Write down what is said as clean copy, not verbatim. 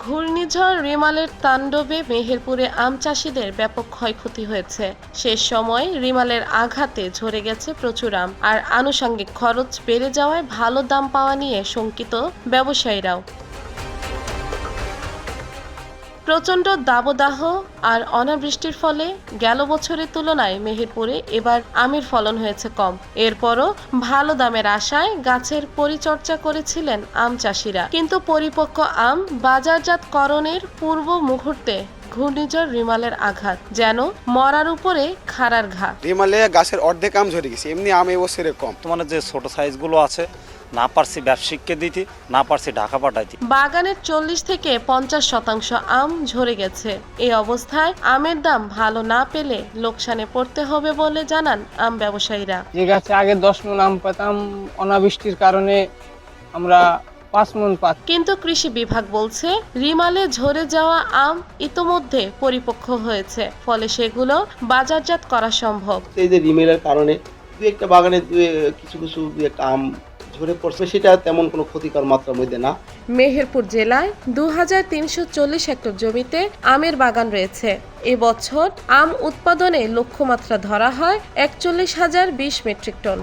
ঘূর্ণিঝড় রিমালের তাণ্ডবে মেহেরপুরে আম চাষিদের ব্যাপক ক্ষয়ক্ষতি হয়েছে। শেষ সময় রিমালের আঘাতে ঝরে গেছে প্রচুর আম, আর আনুষঙ্গিক খরচ বেড়ে যাওয়ায় ভালো দাম পাওয়া নিয়ে শঙ্কিত ব্যবসায়ীরাও। প্রচণ্ড দাবদাহ আর অনাবৃষ্টির ফলে গেল বছরের তুলনায় মেহেরপুরে এবার আমের ফলন হয়েছে কম। এরপরও ভালো দামের আশায় গাছের পরিচর্যা করেছিলেন আম চাষিরা, কিন্তু পরিপক্ক আম বাজারজাতকরণের পূর্ব মুহূর্তে ঘূর্ণিঝড় রিমালের আঘাত যেন মরার উপরে খাড়ার ঘা। রিমালে গাছের অর্ধেক আম ঝরে গেছে, এমনি আম এবছরে কম। তোমার যে ছোট সাইজগুলো আছে না পারছি ব্যবসায়িককে দিতে, না পারছি ঢাকা পাঠাইতে। বাগানের 40 থেকে 50% আম ঝরে গেছে। এই অবস্থায় আমের দাম ভালো না পেলে লোকসানে পড়তে হবে বলে জানান আম ব্যবসায়ীরা। যে গাছে আগে 10 মণ আম পেতাম, অনাবৃষ্টির কারণে আমরা 5 মণ পাচ্ছি। কিন্তু কৃষি বিভাগ বলছে রিমালে ঝরে যাওয়া আম ইতোমধ্যে পরিপক্ক হয়েছে, ফলে সেগুলো বাজারজাত করা সম্ভব। এই যে রিমেলের কারণে দু একটা বাগানে কিছু দু একটা আম ঝরে পড়ছে, সেটা তেমন কোনো ক্ষতিকর মাত্রার মধ্যে না। মেহেরপুর জেলায় 2340 হেক্টর জমিতে আমের বাগান রয়েছে। এবছর আম উৎপাদনে লক্ষ্যমাত্রা ধরা হয় 41,020 মেট্রিক টন।